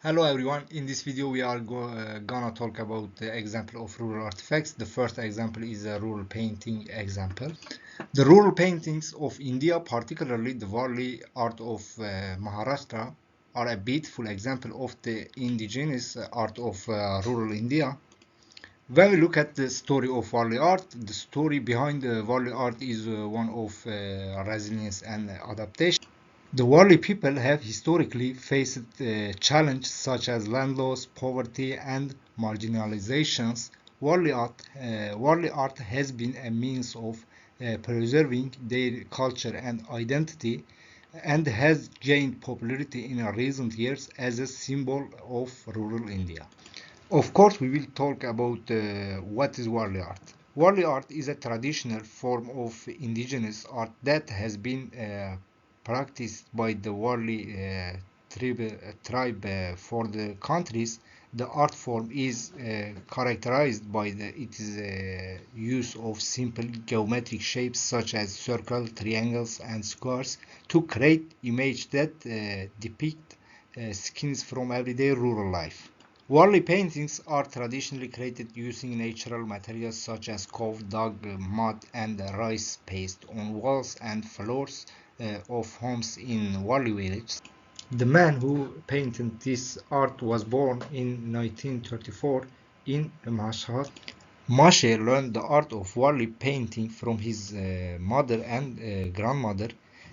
Hello everyone, in this video we are gonna talk about the example of rural artifacts. The first example is a rural painting example. The rural paintings of India, particularly the Varli art of Maharashtra, are a beautiful example of the indigenous art of rural India. When we look at the story of Varli art, the story behind the Varli art is one of resilience and adaptation. The Warli people have historically faced challenges such as land loss, poverty, and marginalizations. Warli art has been a means of preserving their culture and identity and has gained popularity in recent years as a symbol of rural India. Of course, we will talk about what is Warli art. Warli art is a traditional form of indigenous art that has been practiced by the Warli tribe for the countries. The art form is characterized by its use of simple geometric shapes such as circles, triangles, and squares to create images that depict scenes from everyday rural life. Warli paintings are traditionally created using natural materials such as cow dung, mud, and rice paste on walls and floors of homes in Warli villages. The man who painted this art was born in 1934 in Mashhad. Mashe learned the art of Warli painting from his mother and grandmother.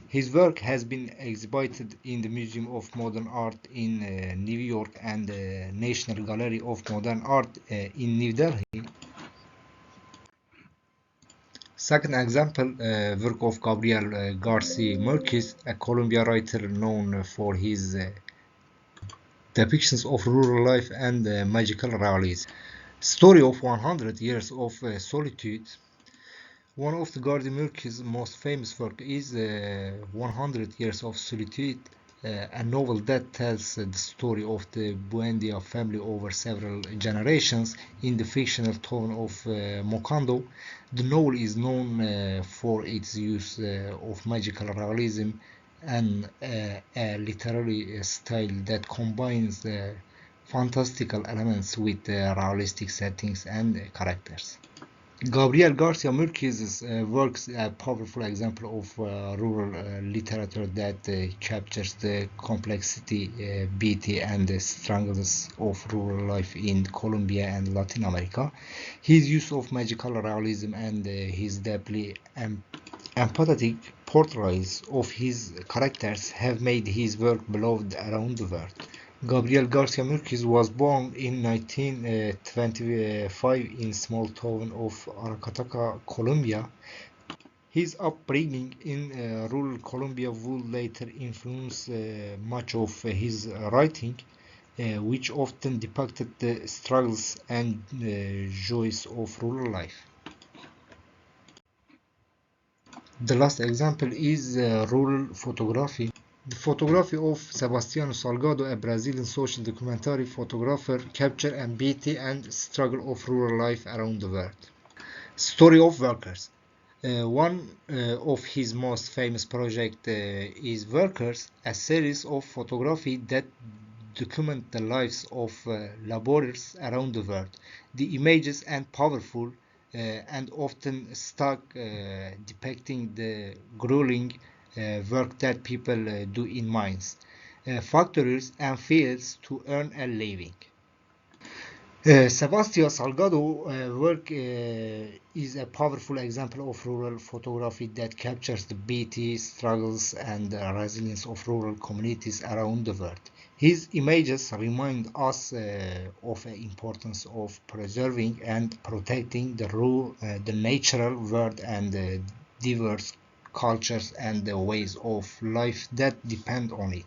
His work has been exhibited in the Museum of Modern Art in New York and the National Gallery of Modern Art in New Delhi. Second example, work of Gabriel Garcia Marquez, a Colombian writer known for his depictions of rural life and magical realism. Story of 100 Years of Solitude. One of the Gardia Murki's most famous work is 100 Years of Solitude, a novel that tells the story of the Buendia family over several generations in the fictional town of Mokando. The novel is known for its use of magical realism and a literary style that combines fantastical elements with realistic settings and characters. Gabriel Garcia Marquez's works a powerful example of rural literature that captures the complexity, beauty, and the struggles of rural life in Colombia and Latin America. His use of magical realism and his deeply empathetic portrayals of his characters have made his work beloved around the world. Gabriel Garcia Marquez was born in 1925 in small town of Aracataca, Colombia. His upbringing in rural Colombia would later influence much of his writing, which often depicted the struggles and joys of rural life. The last example is rural photography. The photography of Sebastiano Salgado, a Brazilian social documentary photographer, captured the beauty and struggle of rural life around the world. Story of Workers. One of his most famous projects is Workers, a series of photography that document the lives of laborers around the world. The images are powerful and often stark, depicting the grueling work that people do in mines, factories, and fields to earn a living. Sebastião Salgado work is a powerful example of rural photography that captures the beauty, struggles, and resilience of rural communities around the world. His images remind us of the importance of preserving and protecting the natural world and the diverse cultures and the ways of life that depend on it.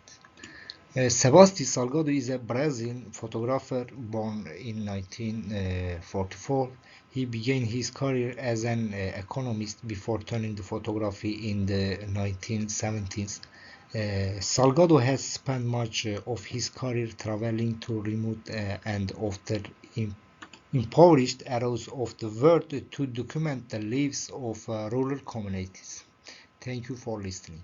Sebastião Salgado is a Brazilian photographer born in 1944. He began his career as an economist before turning to photography in the 1970s. Salgado has spent much of his career traveling to remote and often impoverished areas of the world to document the lives of rural communities. Thank you for listening.